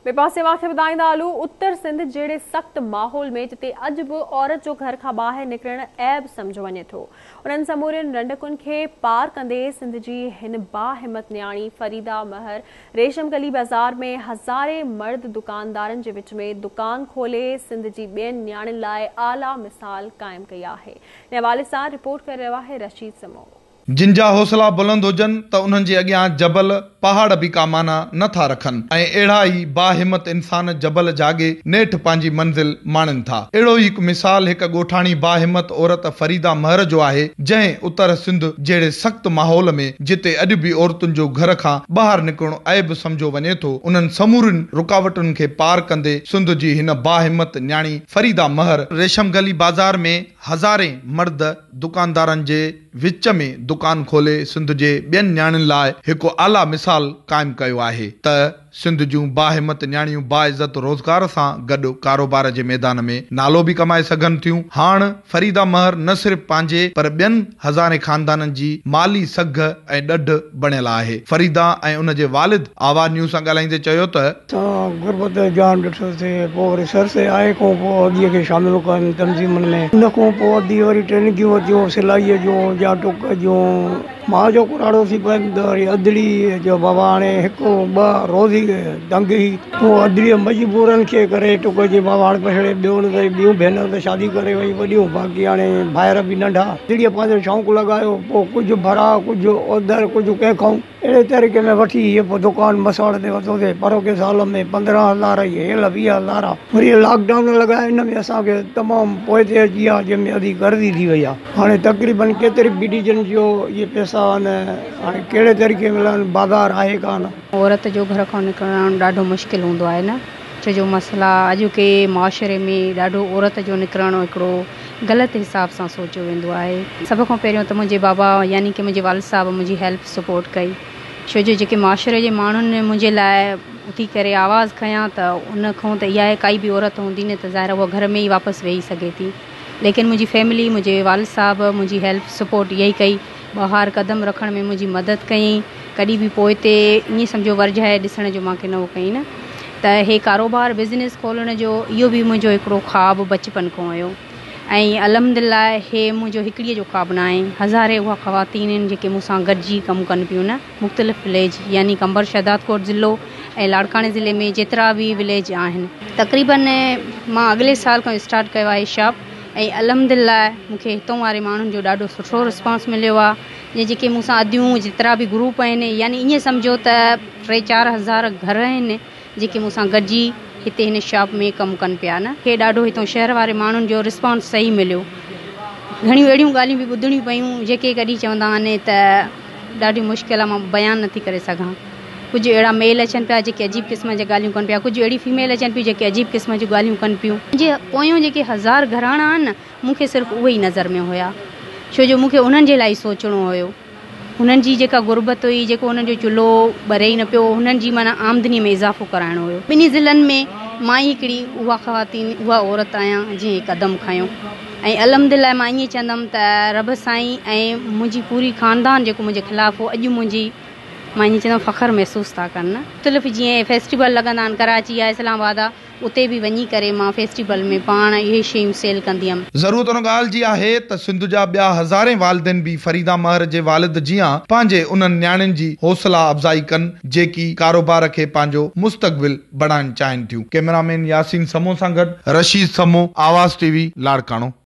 ॿिए पासे वाक़े ॿुधाईंदा हलूं उत्तर सिंध जहिड़े सख़्त माहौल में जिते अॼु बि औरत जो घर खां ॿाहिरि निकिरणु ऐब सम्झो वञे थो। उन्हनि समूरनि रंडकुनि खे पार कंदे सिंध जी हिन बाहिमत न्याणी फरीदा महर रेशम गली बाज़ार में हज़ारे मर्द दुकानदारनि जे विच में दुकान खोले सिंध जी ॿियनि न्याणियुनि लाइ आला मिसाल क़ाइमु कई आहे। इन हवाले सां रिपोर्ट करे रहियो आहे रशीद समो। जिन जा हौसला बुलंद हुजनि त उन्हनि जे अॻियां जबल पहाड़ बि का माना नथा रखनि ऐं अहिड़ा ई बाहिमत इंसान जबल जागे नेठि पंहिंजी मंज़िल माणनि था। अहिड़ो ई हिकु मिसाल हिकु ॻोठाणी बाहिमत औरत फरीदा महर जो आहे, जंहिं उत्तर सिंध जहिड़े सख़्त माहौल में जिते अॼु बि औरतुनि जो घर खां ॿाहिरि निकिरणो ऐब सम्झो वञे थो, उन्हनि समूरनि रुकावटुनि खे पार कंदे सिंध जी हिन बाहिमत न्याणी फरीदा महर रेशम गली बाज़ार में हज़ारे मर्द दुकानदारनि जे विच में दुकान खोले सिंध जे ॿियनि न्याणियुनि लाइ हिकु आला मिसाल क़ाइमु कयो आहे त सिंध जूं बाहिमत न्याणियूं बाइज़त रोज़गार सां गॾु कारोबार जे मैदान में नालो बि कमाए सघनि थियूं। हाणे फरीदा महर न सिर्फ़ पंहिंजे पर ॿियनि हज़ारे खानदाननि जी माली सघ ऐं ॾढ बणियल आहे। फरीदा ऐं उन जे वालिद आवाज़ न्यूज़ सां ॻाल्हाईंदे चयो त गुरबत जान ॾिठोसीं, पोइ वरी सरसे आहे खां पोइ अदीअ खे शामिलु कनि तंज़ीमुनि में, उन खां पोइ अदी वरी ट्रेनिंगियूं वरितियूं सिलाईअ जूं या टुक जूं। मां जो कुराड़ो थी पवंदो वरी अदड़ी जो बाबा हाणे हिकु ॿ रोज़ ई दंग ई पोइ अदड़ीअ मजबूरनि खे करे टुक जे बाबा हाणे पछड़े ॿियो न ॿियूं भेनरूं त शादी करे वई वॾियूं, बाक़ी हाणे ॿाहिरि बि नंढा। अदड़ीअ पंहिंजो शौक़ु लॻायो, पोइ कुझु भरा कुझु ओधर कुझु कंहिंखां अहिड़े तरीक़े में वठी इहे पोइ दुकान मसाड़ ते वरितोसीं। परोके साल में 15,000 हेल 20,000 वरी लॉकडाउन लॻाए, हिन में असांखे तमामु पोइ ते अची आहे जंहिंमें अधी गर्दी थी वई आहे। हाणे तक़रीबन केतिरी बीडीजन जो इहे पैसा आहिनि, हाणे कहिड़े तरीक़े मिलनि बाज़ार आहे कान। औरत जो घर खां निकिरणु ॾाढो मुश्किल हूंदो आहे न, छो जो मसइला अॼु के मुआशरे में ॾाढो औरत जो निकिरणु हिकिड़ो ग़लति हिसाब सां सोचियो वेंदो आहे। सभ खां पहिरियों त मुंहिंजे बाबा यानी कि मुंहिंजे वालिद साहब मुंहिंजी हेल्प सपोर्ट कई, छो जो जेके मुआशरे जे माण्हुनि मुंहिंजे लाइ उथी करे आवाज़ु खयां त उन खां त इहा काई बि औरत हूंदी न त ज़ाहिर उहा घर में ई वापसि वेही सघे थी। लेकिन मुंहिंजी फैमिली मुंहिंजे वालिद साहब मुंहिंजी हेल्प सपोर्ट इहा ई कई, ॿाहिरि कदम रखण में मुंहिंजी मदद कई, कॾहिं बि पोइ ते ईअं सम्झो वर्जाए ॾिसण जो मूंखे न उहो कई न। त हे कारोबार बिज़नेस खोलण जो इहो बि मुंहिंजो हिकिड़ो ख़्वाबु बचपन खां हुयो ऐं अल्हम्दुलिल्लाह हे मुंहिंजो हिकिड़ीअ जो ख़्वाबु न आहे। हज़ारे उहा ख़वातीन आहिनि जेके मूंसां गॾिजी कमु कनि पियूं न, मुख़्तलिफ़ विलेज यानी कि अंबर शहदादकोट ज़िलो ऐं लाड़काणे ज़िले में जेतिरा बि विलेज आहिनि, तक़रीबन मां अॻिले साल खां स्टार्ट कयो आहे शॉप ऐं अल्हम्दुलिल्लाह मूंखे हितां वारे माण्हुनि जो ॾाढो सुठो रिस्पॉन्स मिलियो आहे। जेके मूंसां अदियूं जेतिरा बि ग्रुप आहिनि, यानी ईअं सम्झो त 3-4 हज़ार घर आहिनि जेके मूंसां गॾिजी हिते हिन शॉप में कमु कनि पिया न। खे ॾाढो हितां शहर वारे माण्हुनि जो रिस्पॉन्स सही मिलियो। घणियूं अहिड़ियूं ॻाल्हियूं बि ॿुधणियूं पयूं जेके कॾहिं चवंदा आहिनि त ॾाढी मुश्किल आहे, मां बयानु नथी करे सघां। कुझु अहिड़ा मेल अचनि पिया जेके अजीब क़िस्म जा ॻाल्हियूं कनि पिया, कुझु अहिड़ी फीमेल अचनि पियूं जेके अजीब क़िस्म जूं ॻाल्हियूं कनि पियूं। मुंहिंजे पोयों जेके 1000 घराणा आहिनि न, मूंखे सिर्फ़ु उहे ई नज़र में हुया, छो जो मूंखे उन्हनि जे लाइ सोचणो हुयो। हुननि जी जेका गुरबत हुई, जेको हुननि जो चुल्हो ॿरे ई न पियो, हुननि जी माना आमदनी में इज़ाफ़ो कराइणो हुयो। ॿिन्ही ज़िलनि में मां ई हिकिड़ी उहा ख़वातीन उहा औरत आहियां जंहिं कदम खयो ऐं अल्हम्दुलिल्लाह मां ईअं चवंदमि त रब साईं ऐं मुंहिंजी पूरी ख़ानदान जेको मुंहिंजे ख़िलाफ़ु हो, अॼु मुंहिंजी मां ईअं चवंदमि फ़ख़्रु महसूसु था कनि न। मुख़्तलिफ़ जीअं फेस्टिवल लॻंदा आहिनि, कराची आहे, इस्लामाबाद आहे, उते बि वञी करे मां फेस्टिवल में पाण इहे शयूं सेल कंदी हुअमि। ज़रूरत उन ॻाल्हि जी आहे त सिंध जा ॿिया हज़ारे वालिदिन बि फरीदा महर जे वालिद जीअं पंहिंजे उन्हनि न्याणियुनि जी हौसला अफ़ज़ाई कनि जेकी कारोबार खे पंहिंजो मुस्तक़बिल बणाइण चाहिनि थियूं। कैमरामैन यासीन समो सां गॾु रशीद समो, आवाज़ टीवी, लाड़काणो।